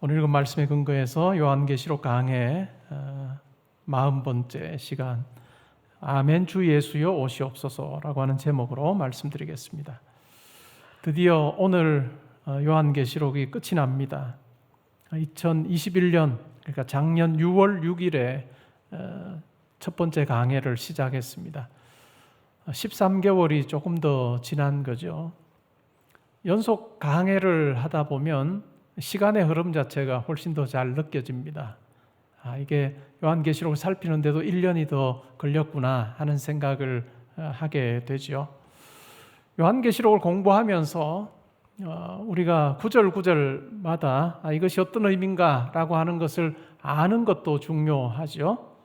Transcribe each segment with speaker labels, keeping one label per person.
Speaker 1: 오늘 읽은 말씀에 근거해서 요한계시록 강해 40번째 시간 아멘 주 예수여 오시옵소서라고 하는 제목으로 말씀드리겠습니다. 드디어 오늘 요한계시록이 끝이 납니다. 2021년 그러니까 작년 6월 6일에 첫 번째 강해를 시작했습니다. 13개월이 조금 더 지난 거죠. 연속 강해를 하다 보면 시간의 흐름 자체가 훨씬 더 잘 느껴집니다. 이게 요한계시록을 살피는데도 1년이 더 걸렸구나 하는 생각을 하게 되죠. 요한계시록을 공부하면서 우리가 구절구절마다 이것이 어떤 의미인가 라고 하는 것을 아는 것도 중요하죠.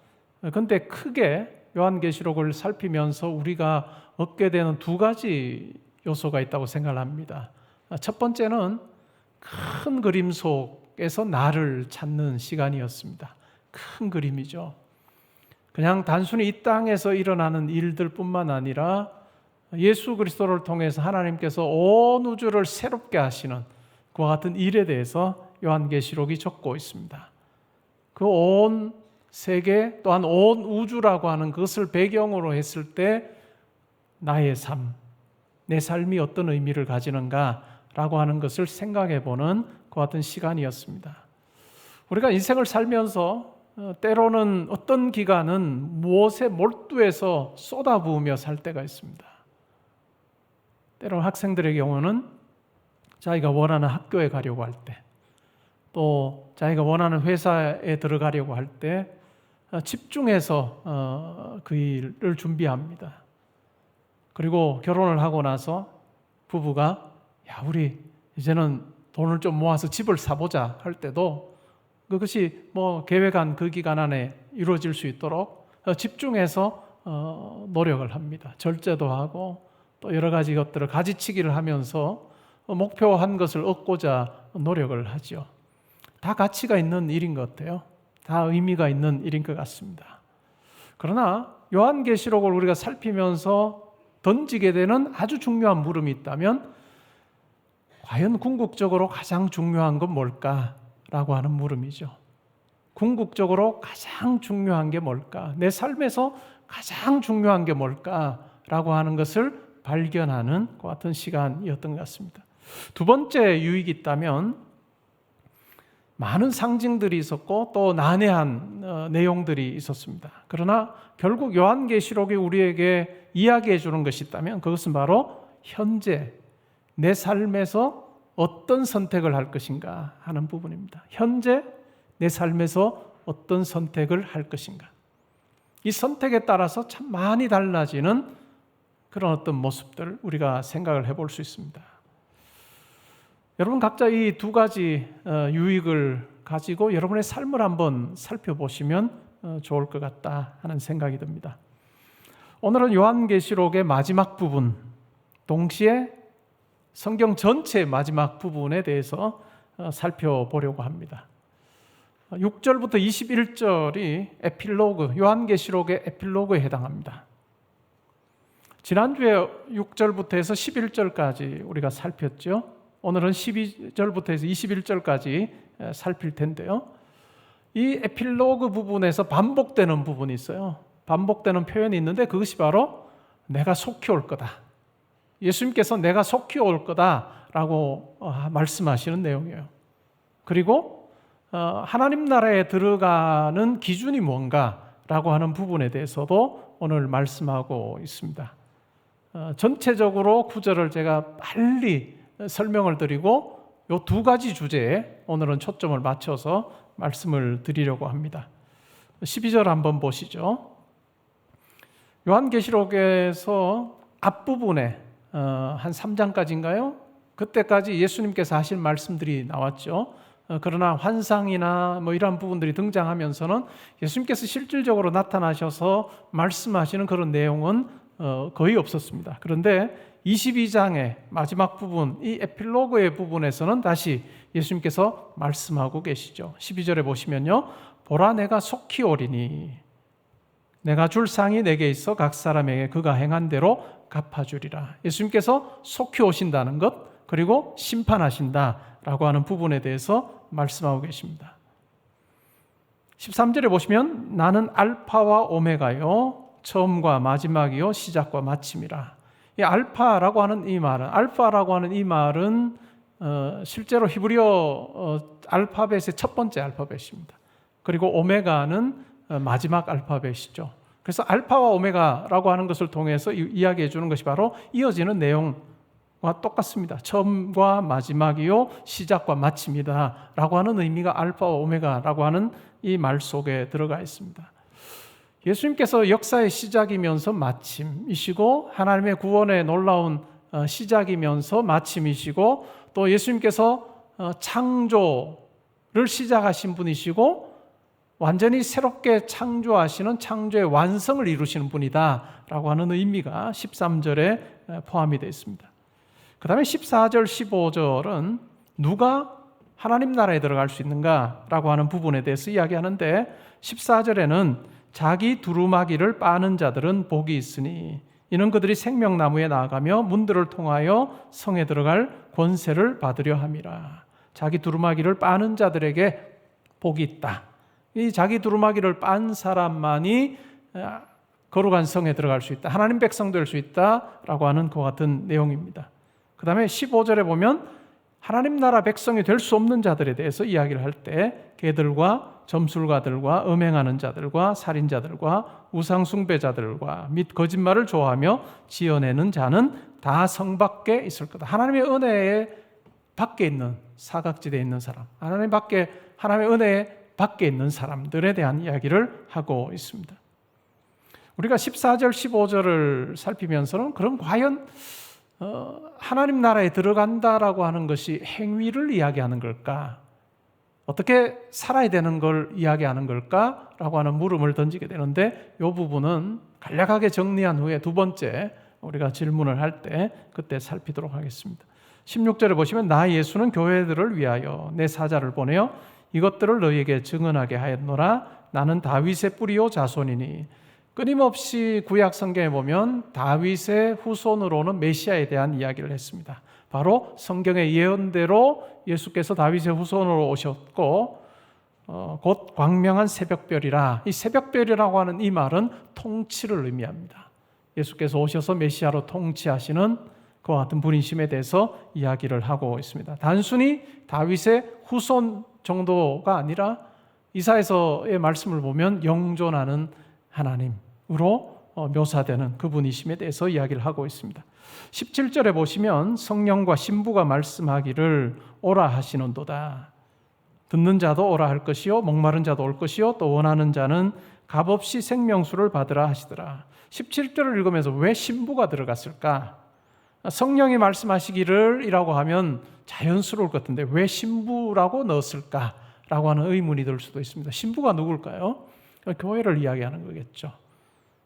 Speaker 1: 그런데 크게 요한계시록을 살피면서 우리가 얻게 되는 두 가지 요소가 있다고 생각을 합니다. 첫 번째는 큰 그림 속에서 나를 찾는 시간이었습니다. 큰 그림이죠. 그냥 단순히 이 땅에서 일어나는 일들 뿐만 아니라 예수 그리스도를 통해서 하나님께서 온 우주를 새롭게 하시는 그와 같은 일에 대해서 요한계시록이 적고 있습니다. 그 온 세계 또한 온 우주라고 하는 그것을 배경으로 했을 때 나의 삶, 내 삶이 어떤 의미를 가지는가 라고 하는 것을 생각해 보는 그 같은 시간이었습니다. 우리가 인생을 살면서 때로는 어떤 기간은 무엇에 몰두해서 쏟아부으며 살 때가 있습니다. 때로는 학생들의 경우는 자기가 원하는 학교에 가려고 할 때, 또 자기가 원하는 회사에 들어가려고 할 때 집중해서 그 일을 준비합니다. 그리고 결혼을 하고 나서 부부가 우리 이제는 돈을 좀 모아서 집을 사보자 할 때도 그것이 계획한 그 기간 안에 이루어질 수 있도록 집중해서 노력을 합니다. 절제도 하고 또 여러 가지 것들을 가지치기를 하면서 목표한 것을 얻고자 노력을 하죠. 다 가치가 있는 일인 것 같아요. 다 의미가 있는 일인 것 같습니다. 그러나 요한계시록을 우리가 살피면서 던지게 되는 아주 중요한 물음이 있다면 과연 궁극적으로 가장 중요한 건 뭘까라고 하는 물음이죠. 궁극적으로 가장 중요한 게 뭘까? 내 삶에서 가장 중요한 게 뭘까라고 하는 것을 발견하는 그 같은 시간이었던 것 같습니다. 두 번째 유익이 있다면 많은 상징들이 있었고 또 난해한 내용들이 있었습니다. 그러나 결국 요한계시록이 우리에게 이야기해 주는 것이 있다면 그것은 바로 현재 내 삶에서 어떤 선택을 할 것인가 하는 부분입니다. 현재 내 삶에서 어떤 선택을 할 것인가. 이 선택에 따라서 참 많이 달라지는 그런 어떤 모습들 우리가 생각을 해볼 수 있습니다. 여러분 각자 이 두 가지 유익을 가지고 여러분의 삶을 한번 살펴보시면 좋을 것 같다 하는 생각이 듭니다. 오늘은 요한계시록의 마지막 부분, 동시에 성경 전체의 마지막 부분에 대해서 살펴보려고 합니다. 6절부터 21절이 에필로그, 요한계시록의 에필로그에 해당합니다. 지난주에 6절부터 해서 11절까지 우리가 살폈죠. 오늘은 12절부터 해서 21절까지 살필 텐데요. 이 에필로그 부분에서 반복되는 부분이 있어요. 반복되는 표현이 있는데 그것이 바로 내가 속히 올 거다. 예수님께서 내가 속히 올 거다라고 말씀하시는 내용이에요. 그리고 하나님 나라에 들어가는 기준이 뭔가라고 하는 부분에 대해서도 오늘 말씀하고 있습니다. 전체적으로 구절을 제가 빨리 설명을 드리고 이 두 가지 주제에 오늘은 초점을 맞춰서 말씀을 드리려고 합니다. 12절 한번 보시죠. 요한계시록에서 앞부분에 한 3장까지인가요? 그때까지 예수님께서 하신 말씀들이 나왔죠. 그러나 환상이나 이런 부분들이 등장하면서는 예수님께서 실질적으로 나타나셔서 말씀하시는 그런 내용은 거의 없었습니다. 그런데 22장의 마지막 부분, 이 에필로그의 부분에서는 다시 예수님께서 말씀하고 계시죠. 12절에 보시면요. 보라 내가 속히 오리니 내가 줄 상이 내게 있어 각 사람에게 그가 행한 대로 갚아주리라. 예수님께서 속히 오신다는 것, 그리고 심판하신다 라고 하는 부분에 대해서 말씀하고 계십니다. 13절에 보시면 나는 알파와 오메가요 처음과 마지막이요 시작과 마침이라. 이 알파라고 하는 이 말은 실제로 히브리어 알파벳의 첫 번째 알파벳입니다. 그리고 오메가는 마지막 알파벳이죠. 그래서 알파와 오메가라고 하는 것을 통해서 이야기해 주는 것이 바로 이어지는 내용과 똑같습니다. 처음과 마지막이요 시작과 마침이다 라고 하는 의미가 알파와 오메가라고 하는 이 말 속에 들어가 있습니다. 예수님께서 역사의 시작이면서 마침이시고 하나님의 구원의 놀라운 시작이면서 마침이시고 또 예수님께서 창조를 시작하신 분이시고 완전히 새롭게 창조하시는 창조의 완성을 이루시는 분이다 라고 하는 의미가 13절에 포함이 되어 있습니다. 그 다음에 14절, 15절은 누가 하나님 나라에 들어갈 수 있는가 라고 하는 부분에 대해서 이야기하는데 14절에는 자기 두루마기를 빠는 자들은 복이 있으니 이는 그들이 생명나무에 나아가며 문들을 통하여 성에 들어갈 권세를 받으려 함이라. 자기 두루마기를 빠는 자들에게 복이 있다. 이 자기 두루마기를 빤 사람만이 거룩한 성에 들어갈 수 있다. 하나님 백성 될 수 있다라고 하는 그와 같은 내용입니다. 그 다음에 15절에 보면 하나님 나라 백성이 될 수 없는 자들에 대해서 이야기를 할 때 개들과 점술가들과 음행하는 자들과 살인자들과 우상숭배자들과 및 거짓말을 좋아하며 지어내는 자는 다 성 밖에 있을 거다. 하나님의 은혜에 밖에 있는 사각지대에 있는 사람, 하나님의 은혜에 밖에 있는 사람들에 대한 이야기를 하고 있습니다. 우리가 14절, 15절을 살피면서는 그럼 과연 하나님 나라에 들어간다라고 하는 것이 행위를 이야기하는 걸까? 어떻게 살아야 되는 걸 이야기하는 걸까? 라고 하는 물음을 던지게 되는데 이 부분은 간략하게 정리한 후에 두 번째 우리가 질문을 할 때 그때 살피도록 하겠습니다. 16절에 보시면 나 예수는 교회들을 위하여 내 사자를 보내어 이것들을 너희에게 증언하게 하였노라. 나는 다윗의 뿌리요 자손이니. 끊임없이 구약 성경에 보면 다윗의 후손으로는 메시아에 대한 이야기를 했습니다. 바로 성경의 예언대로 예수께서 다윗의 후손으로 오셨고 곧 광명한 새벽별이라. 이 새벽별이라고 하는 이 말은 통치를 의미합니다. 예수께서 오셔서 메시아로 통치하시는 그와 같은 분이심에 대해서 이야기를 하고 있습니다. 단순히 다윗의 후손 정도가 아니라 이사야서의 말씀을 보면 영존하는 하나님으로 묘사되는 그분이심에 대해서 이야기를 하고 있습니다. 17절에 보시면 성령과 신부가 말씀하기를 오라 하시는도다. 듣는 자도 오라 할 것이요 목마른 자도 올 것이요 또 원하는 자는 값없이 생명수를 받으라 하시더라. 17절을 읽으면서 왜 신부가 들어갔을까? 성령이 말씀하시기를 이라고 하면 자연스러울 것 같은데 왜 신부라고 넣었을까? 라고 하는 의문이 들 수도 있습니다. 신부가 누굴까요? 교회를 이야기하는 거겠죠.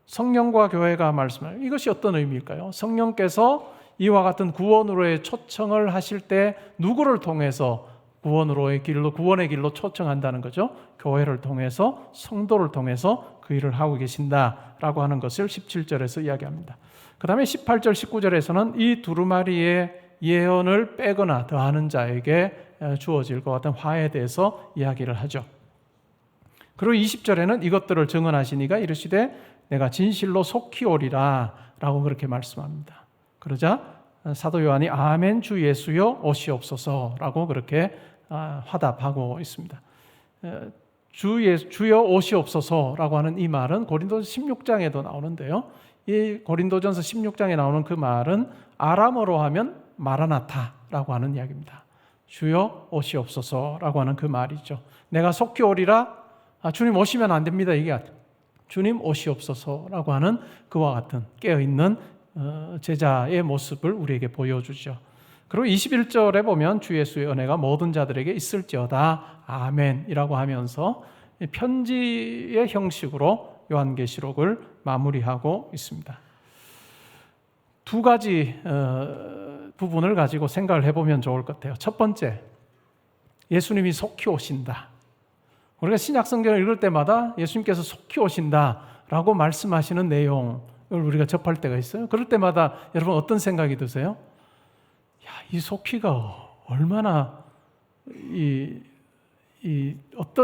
Speaker 1: 성령과 교회가 말씀하는 이것이 어떤 의미일까요? 성령께서 이와 같은 구원으로의 초청을 하실 때 누구를 통해서 구원의 길로 초청한다는 거죠. 교회를 통해서 성도를 통해서 그 일을 하고 계신다라고 하는 것을 17절에서 이야기합니다. 그 다음에 18절, 19절에서는 이 두루마리의 예언을 빼거나 더하는 자에게 주어질 것 같은 화에 대해서 이야기를 하죠. 그리고 20절에는 이것들을 증언하시니가 이르시되 내가 진실로 속히 오리라 라고 그렇게 말씀합니다. 그러자 사도 요한이 아멘 주 예수여 오시옵소서 라고 그렇게 화답하고 있습니다. 주여 오시옵소서 라고 하는 이 말은 고린도전서 16장에도 나오는데요. 이 고린도전서 16장에 나오는 그 말은 아람어로 하면 마라나타라고 하는 이야기입니다. 주여 오시옵소서라고 하는 그 말이죠. 내가 속히 오리라. 주님 오시면 안 됩니다. 이게 주님 오시옵소서라고 하는 그와 같은 깨어있는 제자의 모습을 우리에게 보여주죠. 그리고 21절에 보면 주 예수의 은혜가 모든 자들에게 있을지어다 아멘이라고 하면서 편지의 형식으로 요한계시록을 마무리하고 있습니다. 두 가지 부분을 가지고 생각을 해보면 좋을 것 같아요. 첫 번째, 예수님이 속히 오신다. 우리가 신약 성경을 읽을 때마다 예수님께서 속히 오신다라고 말씀하시는 내용을 우리가 접할 때가 있어요. 그럴 때마다 여러분 어떤 생각이 드세요? 야, 이 속히가 얼마나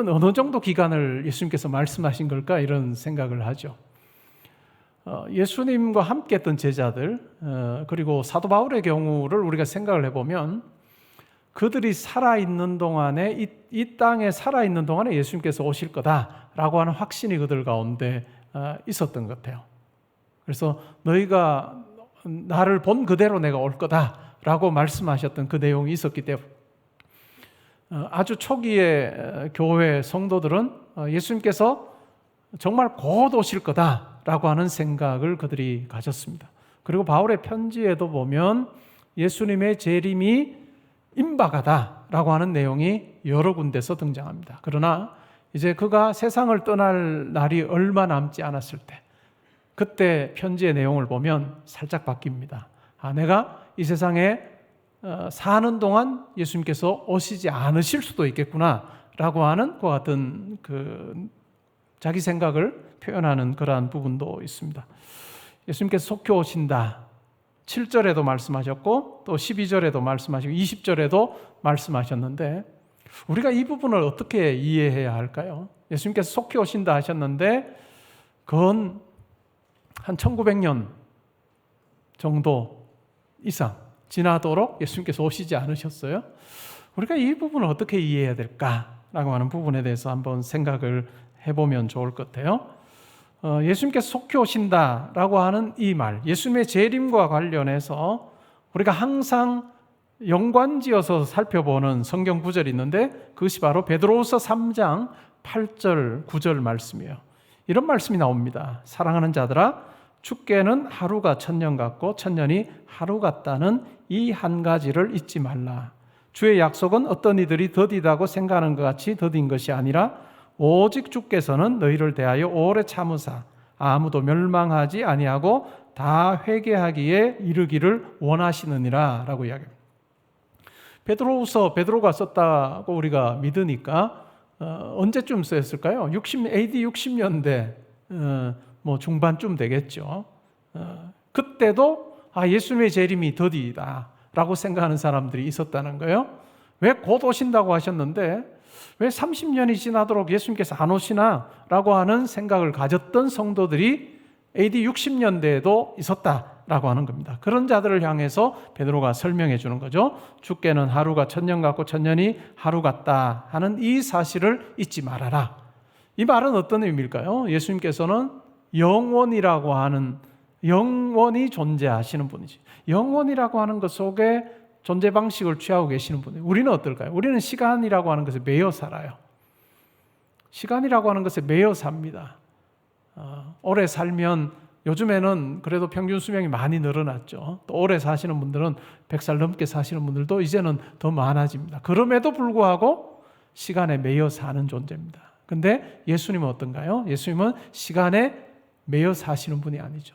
Speaker 1: 어느 정도 기간을 예수님께서 말씀하신 걸까 이런 생각을 하죠. 예수님과 함께 했던 제자들 그리고 사도 바울의 경우를 우리가 생각을 해보면 그들이 살아있는 동안에 이 땅에 살아있는 동안에 예수님께서 오실 거다라고 하는 확신이 그들 가운데 있었던 것 같아요. 그래서 너희가 나를 본 그대로 내가 올 거다라고 말씀하셨던 그 내용이 있었기 때문에 아주 초기의 교회 성도들은 예수님께서 정말 곧 오실 거다라고 하는 생각을 그들이 가졌습니다. 그리고 바울의 편지에도 보면 예수님의 재림이 임박하다라고 하는 내용이 여러 군데서 등장합니다. 그러나 이제 그가 세상을 떠날 날이 얼마 남지 않았을 때 그때 편지의 내용을 보면 살짝 바뀝니다. 내가 이 세상에 사는 동안 예수님께서 오시지 않으실 수도 있겠구나라고 하는 그 같은 자기 생각을 표현하는 그러한 부분도 있습니다. 예수님께서 속히 오신다. 7절에도 말씀하셨고 또 12절에도 말씀하시고 20절에도 말씀하셨는데 우리가 이 부분을 어떻게 이해해야 할까요? 예수님께서 속히 오신다 하셨는데 그건 한 1900년 정도 이상 지나도록 예수님께서 오시지 않으셨어요. 우리가 이 부분을 어떻게 이해해야 될까라고 하는 부분에 대해서 한번 생각을 해보면 좋을 것 같아요. 예수님께서 속히 오신다라고 하는 이 말, 예수님의 재림과 관련해서 우리가 항상 연관지어서 살펴보는 성경 구절이 있는데 그것이 바로 베드로후서 3장 8절, 9절 말씀이에요. 이런 말씀이 나옵니다. 사랑하는 자들아, 주께는 하루가 천년 같고 천년이 하루 같다는 이 한 가지를 잊지 말라. 주의 약속은 어떤 이들이 더디다고 생각하는 것 같이 더딘 것이 아니라 오직 주께서는 너희를 대하여 오래 참으사 아무도 멸망하지 아니하고 다 회개하기에 이르기를 원하시느니라 라고 이야기합니다. 베드로후서 베드로가 썼다고 우리가 믿으니까 언제쯤 쓰였을까요? AD 60년대 중반쯤 되겠죠. 그때도 예수님의 재림이 더디다 라고 생각하는 사람들이 있었다는 거예요. 왜 곧 오신다고 하셨는데 왜 30년이 지나도록 예수님께서 안 오시나 라고 하는 생각을 가졌던 성도들이 AD 60년대에도 있었다라고 하는 겁니다. 그런 자들을 향해서 베드로가 설명해 주는 거죠. 주께는 하루가 천년 같고 천년이 하루 같다 하는 이 사실을 잊지 말아라. 이 말은 어떤 의미일까요? 예수님께서는 영원이라고 하는 영원히 존재하시는 분이지. 영원이라고 하는 것 속에 존재 방식을 취하고 계시는 분이에요. 우리는 어떨까요? 우리는 시간이라고 하는 것에 매여 살아요. 시간이라고 하는 것에 매여 삽니다. 오래 살면 요즘에는 그래도 평균 수명이 많이 늘어났죠. 또 오래 사시는 분들은 100살 넘게 사시는 분들도 이제는 더 많아집니다. 그럼에도 불구하고 시간에 매여 사는 존재입니다. 근데 예수님은 어떤가요? 예수님은 시간에 매여 사시는 분이 아니죠.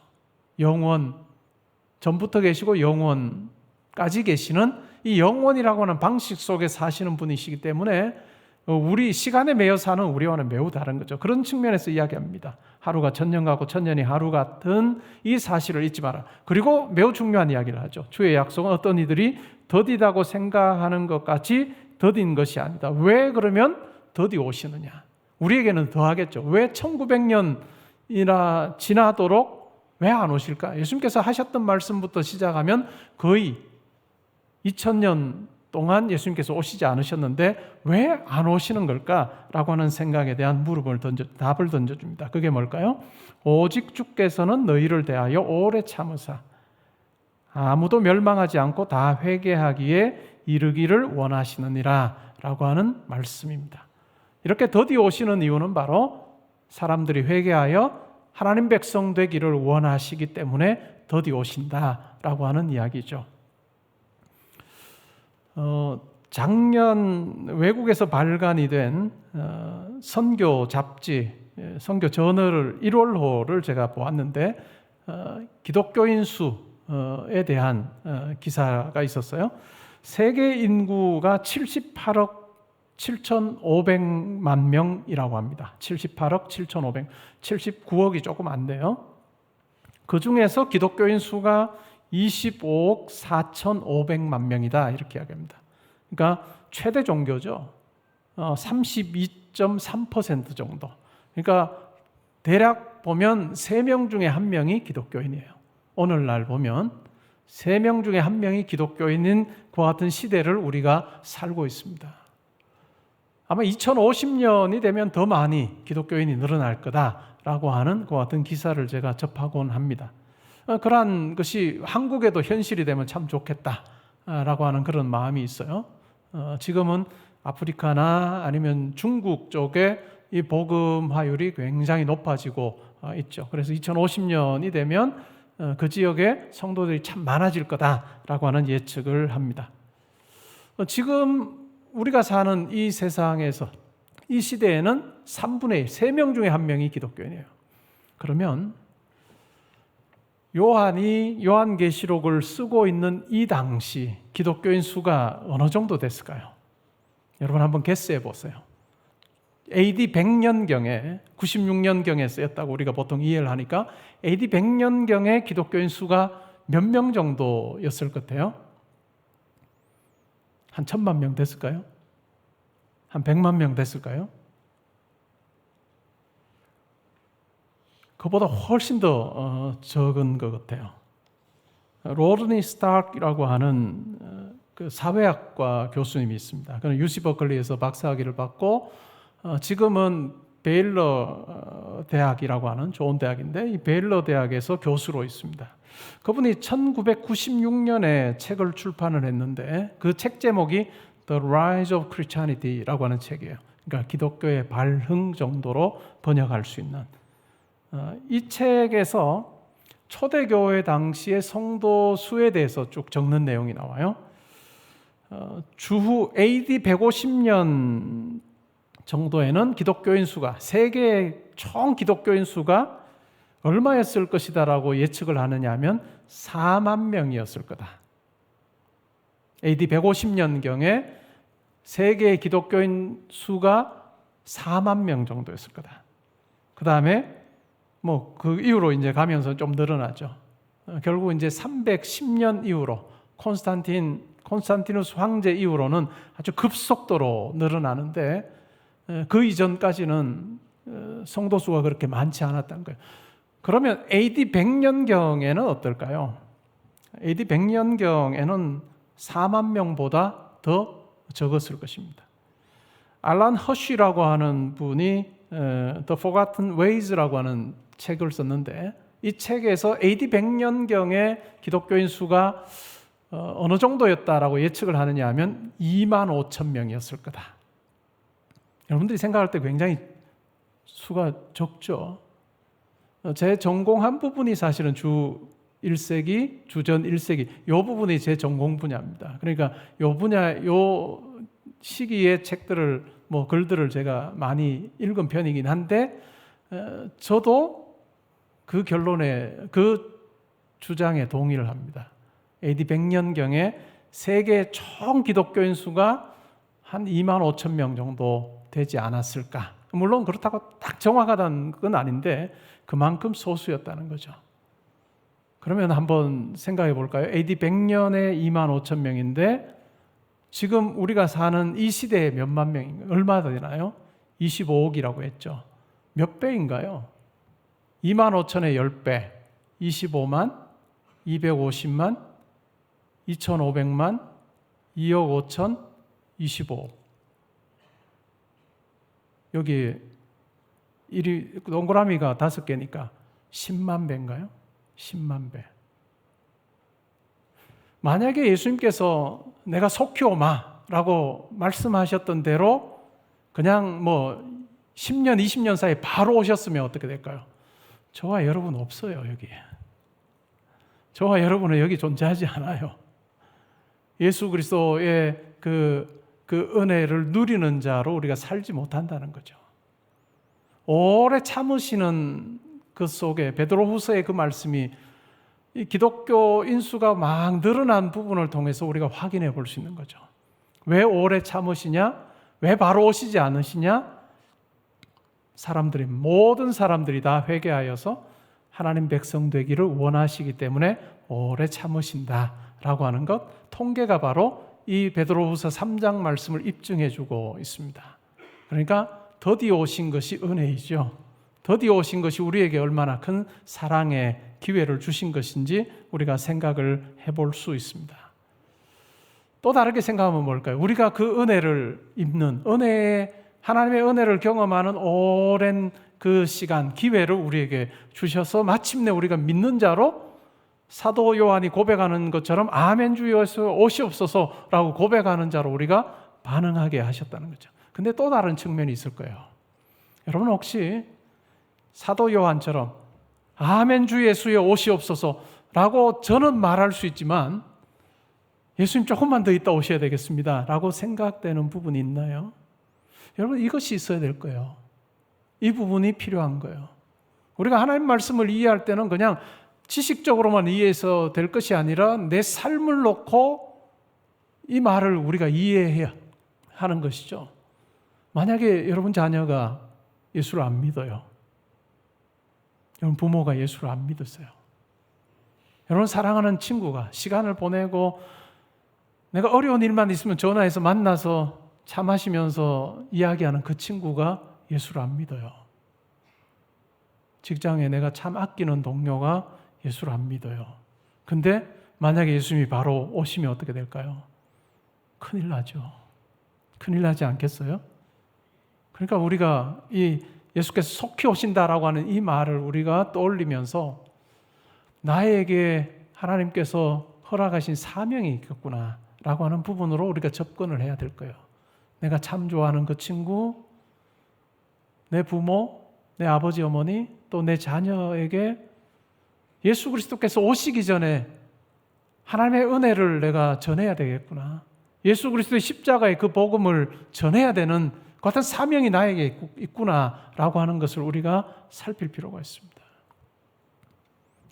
Speaker 1: 영원, 전부터 계시고 영원까지 계시는 이 영원이라고 하는 방식 속에 사시는 분이시기 때문에 우리 시간에 매여 사는 우리와는 매우 다른 거죠. 그런 측면에서 이야기합니다. 하루가 천년 같고 천년이 하루 같은 이 사실을 잊지 마라. 그리고 매우 중요한 이야기를 하죠. 주의 약속은 어떤 이들이 더디다고 생각하는 것 같이 더딘 것이 아니다. 왜 그러면 더디 오시느냐? 우리에게는 더하겠죠. 왜 1900년이나 지나도록 왜 안 오실까? 예수님께서 하셨던 말씀부터 시작하면 거의 2000년 동안 예수님께서 오시지 않으셨는데 왜 안 오시는 걸까라고 하는 생각에 대한 답을 던져줍니다. 그게 뭘까요? 오직 주께서는 너희를 대하여 오래 참으사 아무도 멸망하지 않고 다 회개하기에 이르기를 원하시느니라 라고 하는 말씀입니다. 이렇게 더디 오시는 이유는 바로 사람들이 회개하여 하나님 백성 되기를 원하시기 때문에 더디 오신다라고 하는 이야기죠. 작년 외국에서 발간이 된 선교 잡지, 선교 저널 1월호를 제가 보았는데 기독교인 수에 대한 기사가 있었어요. 세계 인구가 78억 7,500만 명이라고 합니다. 78억 7,500, 79억이 조금 안 돼요. 그 중에서 기독교인 수가 25억 4,500만 명이다 이렇게 이야기합니다. 그러니까 최대 종교죠. 32.3% 정도. 그러니까 대략 보면 3명 중에 1명이 기독교인이에요. 오늘날 보면 3명 중에 1명이 기독교인인 그와 같은 시대를 우리가 살고 있습니다. 아마 2050년이 되면 더 많이 기독교인이 늘어날 거다라고 하는 그와 같은 기사를 제가 접하곤 합니다. 그러한 것이 한국에도 현실이 되면 참 좋겠다라고 하는 그런 마음이 있어요. 지금은 아프리카나 아니면 중국 쪽에 이 복음화율이 굉장히 높아지고 있죠. 그래서 2050년이 되면 그 지역에 성도들이 참 많아질 거다라고 하는 예측을 합니다. 지금 우리가 사는 이 세상에서 이 시대에는 3분의 1, 3명 중에 1명이 기독교인이에요. 그러면 요한이 요한계시록을 쓰고 있는 이 당시 기독교인 수가 어느 정도 됐을까요? 여러분 한번 게스해 보세요. AD 100년경에 96년경에 쓰였다고 우리가 보통 이해를 하니까 AD 100년경에 기독교인 수가 몇 명 정도였을 것 같아요? 한 1000만 명 됐을까요? 한 100만 명 됐을까요? 그보다 훨씬 더 적은 것 같아요. 로드니 스타크라고 하는 그 사회학과 교수님이 있습니다. 그는 UC 버클리에서 박사학위를 받고 지금은 베일러 대학이라고 하는 좋은 대학인데 이 베일러 대학에서 교수로 있습니다. 그분이 1996년에 책을 출판을 했는데 그 책 제목이 The Rise of Christianity라고 하는 책이에요. 그러니까 기독교의 발흥 정도로 번역할 수 있는 이 책에서 초대교회 당시의 성도 수에 대해서 쭉 적는 내용이 나와요. 주후 AD 150년 정도에는 기독교인 수가 세계의 총 기독교인 수가 얼마였을 것이다라고 예측을 하느냐 하면 4만 명이었을 거다. AD 150년경에 세계의 기독교인 수가 4만 명 정도였을 거다. 그 다음에 그 이후로 이제 가면서 좀 늘어나죠. 결국 이제 310년 이후로 콘스탄티누스 황제 이후로는 아주 급속도로 늘어나는데 그 이전까지는 성도 수가 그렇게 많지 않았다는 거예요. 그러면 AD 100년경에는 어떨까요? AD 100년경에는 4만 명보다 더 적었을 것입니다. 알란 허쉬라고 하는 분이 The Forgotten Ways라고 하는 책을 썼는데 이 책에서 AD 100년경에 기독교인 수가 어느 정도였다라고 예측을 하느냐 하면 2만 5천 명이었을 거다. 여러분들이 생각할 때 굉장히 수가 적죠. 제 전공한 부분이 사실은 주 1세기, 주전 1세기 이 부분이 제 전공 분야입니다. 그러니까 이 분야, 이 시기의 책들을 글들을 제가 많이 읽은 편이긴 한데 저도 그 결론에 그 주장에 동의를 합니다. AD 100년경에 세계 총 기독교인 수가 한 2만 5천 명 정도 되지 않았을까. 물론 그렇다고 딱 정확하다는 건 아닌데 그만큼 소수였다는 거죠. 그러면 한번 생각해 볼까요? AD 100년에 2만 5천 명인데 지금 우리가 사는 이 시대에 몇만 명인가요? 얼마 되나요? 25억이라고 했죠. 몇 배인가요? 2만 5천의 10배, 25만, 250만, 2,500만, 2억 5천, 25억. 여기 동그라미가 5개니까 10만 배인가요? 10만 배. 만약에 예수님께서 내가 속히 오마라고 말씀하셨던 대로 그냥 10년, 20년 사이에 바로 오셨으면 어떻게 될까요? 저와 여러분 없어요, 여기에. 저와 여러분은 여기 존재하지 않아요. 예수 그리스도의 그 은혜를 누리는 자로 우리가 살지 못한다는 거죠. 오래 참으시는 그 속에 베드로후서의 그 말씀이 이 기독교 인수가 막 늘어난 부분을 통해서 우리가 확인해 볼 수 있는 거죠. 왜 오래 참으시냐? 왜 바로 오시지 않으시냐? 모든 사람들이 다 회개하여서 하나님 백성 되기를 원하시기 때문에 오래 참으신다라고 하는 것, 통계가 바로 이 베드로후서 3장 말씀을 입증해 주고 있습니다. 그러니까 더디어 오신 것이 은혜이죠. 더디어 오신 것이 우리에게 얼마나 큰 사랑의 기회를 주신 것인지 우리가 생각을 해볼 수 있습니다. 또 다르게 생각하면 뭘까요? 우리가 그 은혜를 입는 하나님의 은혜를 경험하는 오랜 그 시간, 기회를 우리에게 주셔서 마침내 우리가 믿는 자로 사도 요한이 고백하는 것처럼 아멘 주 예수 오시옵소서라고 고백하는 자로 우리가 반응하게 하셨다는 거죠. 근데 또 다른 측면이 있을 거예요. 여러분 혹시 사도 요한처럼 아멘 주 예수여 오시옵소서라고 저는 말할 수 있지만 예수님 조금만 더 있다 오셔야 되겠습니다 라고 생각되는 부분이 있나요? 여러분 이것이 있어야 될 거예요. 이 부분이 필요한 거예요. 우리가 하나님 말씀을 이해할 때는 그냥 지식적으로만 이해해서 될 것이 아니라 내 삶을 놓고 이 말을 우리가 이해해야 하는 것이죠. 만약에 여러분 자녀가 예수를 안 믿어요. 여러분 부모가 예수를 안 믿었어요. 여러분 사랑하는 친구가 시간을 보내고 내가 어려운 일만 있으면 전화해서 만나서 차 마시면서 이야기하는 그 친구가 예수를 안 믿어요. 직장에 내가 참 아끼는 동료가 예수를 안 믿어요. 근데 만약에 예수님이 바로 오시면 어떻게 될까요? 큰일 나죠. 큰일 나지 않겠어요? 그러니까 우리가 이 예수께서 속히 오신다라고 하는 이 말을 우리가 떠올리면서 나에게 하나님께서 허락하신 사명이 있겠구나 라고 하는 부분으로 우리가 접근을 해야 될 거예요. 내가 참 좋아하는 그 친구, 내 부모, 내 아버지 어머니, 또 내 자녀에게 예수 그리스도께서 오시기 전에 하나님의 은혜를 내가 전해야 되겠구나. 예수 그리스도의 십자가의 그 복음을 전해야 되는 그 같은 사명이 나에게 있구나라고 하는 것을 우리가 살필 필요가 있습니다.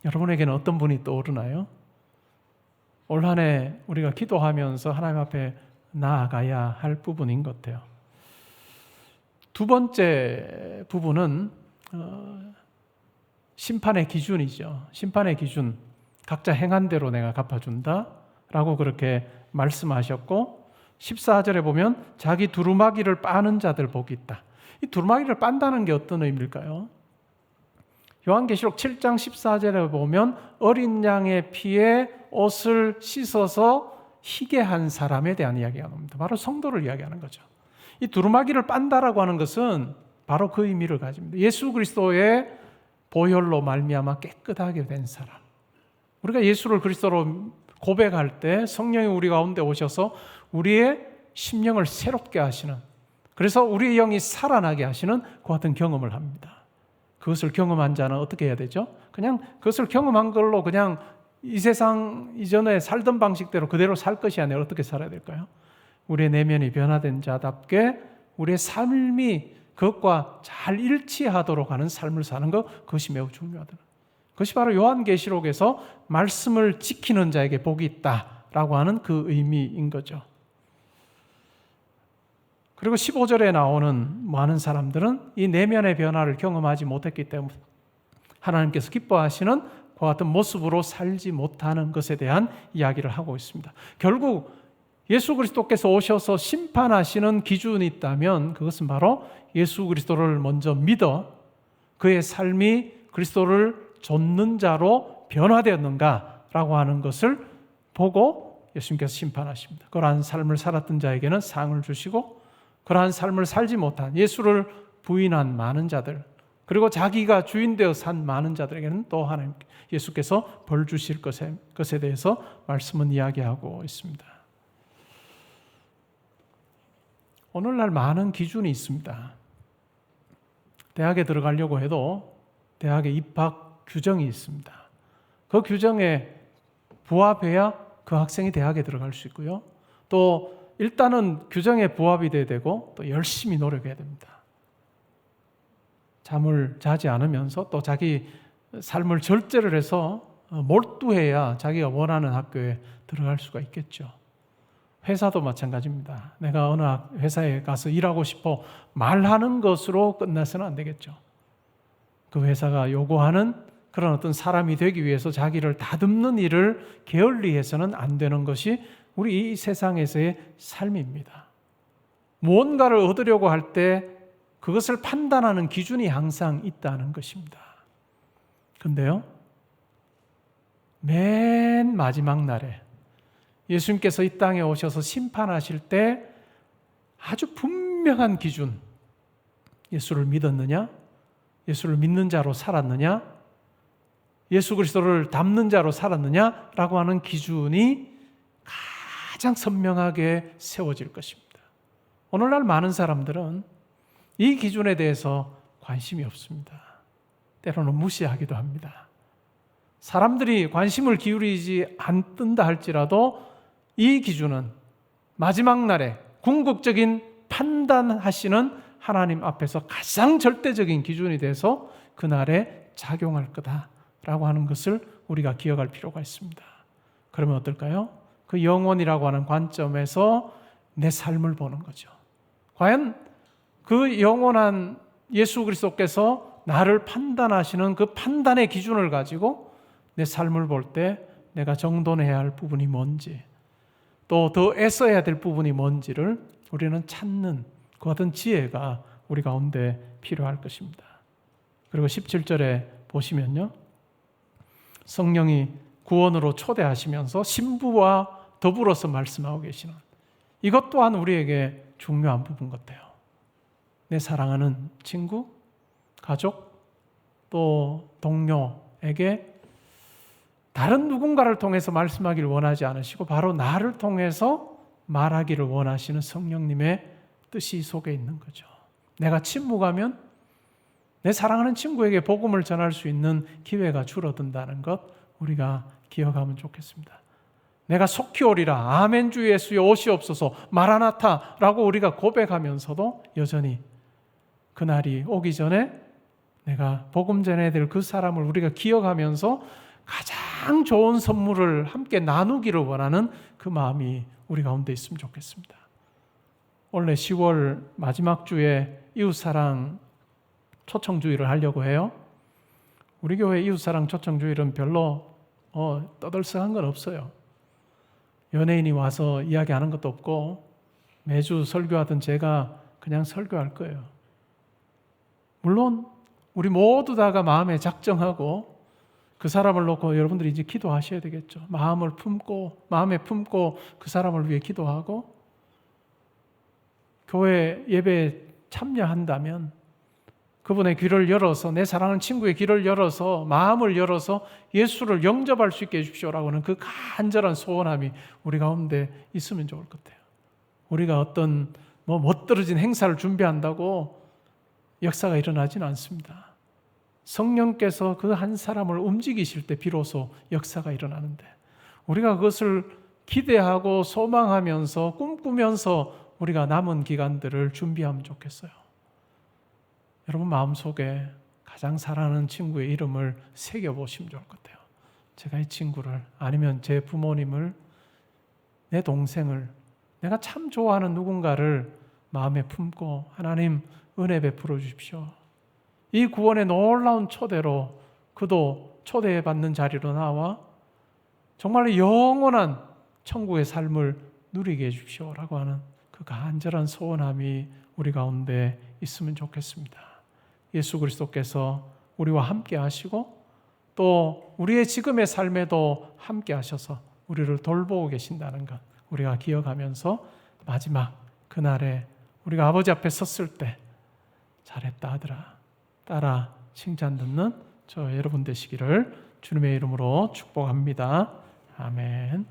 Speaker 1: 여러분에게는 어떤 분이 떠오르나요? 올 한 해 우리가 기도하면서 하나님 앞에 나아가야 할 부분인 것 같아요. 두 번째 부분은 심판의 기준이죠. 심판의 기준, 각자 행한 대로 내가 갚아준다 라고 그렇게 말씀하셨고 14절에 보면 자기 두루마기를 빠는 자들 복이 있다. 이 두루마기를 빤다는 게 어떤 의미일까요? 요한계시록 7장 14절에 보면 어린 양의 피에 옷을 씻어서 희게 한 사람에 대한 이야기가 나옵니다. 바로 성도를 이야기하는 거죠. 이 두루마기를 빤다라고 하는 것은 바로 그 의미를 가집니다. 예수 그리스도의 보혈로 말미암아 깨끗하게 된 사람. 우리가 예수를 그리스도로 고백할 때 성령이 우리 가운데 오셔서 우리의 심령을 새롭게 하시는, 그래서 우리의 영이 살아나게 하시는 그 같은 경험을 합니다. 그것을 경험한 자는 어떻게 해야 되죠? 그냥 그것을 경험한 걸로 그냥 이 세상 이전에 살던 방식대로 그대로 살 것이 아니라 어떻게 살아야 될까요? 우리의 내면이 변화된 자답게 우리의 삶이 그것과 잘 일치하도록 하는 삶을 사는 것, 그것이 매우 중요하다. 그것이 바로 요한계시록에서 말씀을 지키는 자에게 복이 있다라고 하는 그 의미인 거죠. 그리고 15절에 나오는 많은 사람들은 이 내면의 변화를 경험하지 못했기 때문에 하나님께서 기뻐하시는 그와 같은 모습으로 살지 못하는 것에 대한 이야기를 하고 있습니다. 결국 예수 그리스도께서 오셔서 심판하시는 기준이 있다면 그것은 바로 예수 그리스도를 먼저 믿어 그의 삶이 그리스도를 좇는 자로 변화되었는가라고 하는 것을 보고 예수님께서 심판하십니다. 그러한 삶을 살았던 자에게는 상을 주시고 그러한 삶을 살지 못한 예수를 부인한 많은 자들, 그리고 자기가 주인 되어 산 많은 자들에게는 또 하나님 예수께서 벌 주실 것에 대해서 말씀은 이야기하고 있습니다. 오늘날 많은 기준이 있습니다. 대학에 들어가려고 해도 대학의 입학 규정이 있습니다. 그 규정에 부합해야 그 학생이 대학에 들어갈 수 있고요. 또 일단은 규정에 부합이 돼야 되고 또 열심히 노력해야 됩니다. 잠을 자지 않으면서 또 자기 삶을 절제를 해서 몰두해야 자기가 원하는 학교에 들어갈 수가 있겠죠. 회사도 마찬가지입니다. 내가 어느 회사에 가서 일하고 싶어 말하는 것으로 끝나서는 안 되겠죠. 그 회사가 요구하는 그런 어떤 사람이 되기 위해서 자기를 다듬는 일을 게을리해서는 안 되는 것이 우리 이 세상에서의 삶입니다. 무언가를 얻으려고 할 때 그것을 판단하는 기준이 항상 있다는 것입니다. 그런데요, 맨 마지막 날에 예수님께서 이 땅에 오셔서 심판하실 때 아주 분명한 기준, 예수를 믿었느냐? 예수를 믿는 자로 살았느냐? 예수 그리스도를 닮는 자로 살았느냐라고 하는 기준이 가장 선명하게 세워질 것입니다. 오늘날 많은 사람들은 이 기준에 대해서 관심이 없습니다. 때로는 무시하기도 합니다. 사람들이 관심을 기울이지 않는다 할지라도 이 기준은 마지막 날에 궁극적인 판단하시는 하나님 앞에서 가장 절대적인 기준이 돼서 그날에 작용할 거다라고 하는 것을 우리가 기억할 필요가 있습니다. 그러면 어떨까요? 그 영혼이라고 하는 관점에서 내 삶을 보는 거죠. 과연 그 영원한 예수 그리스도께서 나를 판단하시는 그 판단의 기준을 가지고 내 삶을 볼 때 내가 정돈해야 할 부분이 뭔지, 또 더 애써야 될 부분이 뭔지를 우리는 찾는 그 같은 지혜가 우리 가운데 필요할 것입니다. 그리고 17절에 보시면요, 성령이 구원으로 초대하시면서 신부와 더불어서 말씀하고 계시는 이것 또한 우리에게 중요한 부분 같아요. 내 사랑하는 친구, 가족, 또 동료에게 다른 누군가를 통해서 말씀하기를 원하지 않으시고 바로 나를 통해서 말하기를 원하시는 성령님의 뜻이 속에 있는 거죠. 내가 침묵하면 내 사랑하는 친구에게 복음을 전할 수 있는 기회가 줄어든다는 것 우리가 기억하면 좋겠습니다. 내가 속히 오리라, 아멘 주 예수여 오시옵소서, 마라나타라고 우리가 고백하면서도 여전히 그날이 오기 전에 내가 복음 전해야 될 그 사람을 우리가 기억하면서 가장 좋은 선물을 함께 나누기를 원하는 그 마음이 우리 가운데 있으면 좋겠습니다. 원래 10월 마지막 주에 이웃사랑 초청주일을 하려고 해요. 우리 교회 이웃사랑 초청주일은 별로 떠들썩한 건 없어요. 연예인이 와서 이야기하는 것도 없고 매주 설교하던 제가 그냥 설교할 거예요. 물론 우리 모두 다가 마음에 작정하고 그 사람을 놓고 여러분들이 이제 기도하셔야 되겠죠. 마음에 품고 그 사람을 위해 기도하고 교회 예배에 참여한다면 그분의 귀를 열어서, 내 사랑하는 친구의 귀를 열어서, 마음을 열어서 예수를 영접할 수 있게 해주십시오라고 하는 그 간절한 소원함이 우리 가운데 있으면 좋을 것 같아요. 우리가 어떤 멋들어진 행사를 준비한다고 역사가 일어나지는 않습니다. 성령께서 그 한 사람을 움직이실 때 비로소 역사가 일어나는데 우리가 그것을 기대하고 소망하면서 꿈꾸면서 우리가 남은 기간들을 준비하면 좋겠어요. 여러분 마음속에 가장 사랑하는 친구의 이름을 새겨보시면 좋을 것 같아요. 제가 이 친구를, 아니면 제 부모님을, 내 동생을, 내가 참 좋아하는 누군가를 마음에 품고 하나님 은혜 베풀어 주십시오. 이 구원의 놀라운 초대로 그도 초대받는 자리로 나와 정말 영원한 천국의 삶을 누리게 해주십시오라고 하는 그 간절한 소원함이 우리 가운데 있으면 좋겠습니다. 예수 그리스도께서 우리와 함께 하시고 또 우리의 지금의 삶에도 함께 하셔서 우리를 돌보고 계신다는 것 우리가 기억하면서 마지막 그날에 우리가 아버지 앞에 섰을 때 잘했다 아들아 따라 칭찬 듣는 저 여러분 되시기를 주님의 이름으로 축복합니다. 아멘.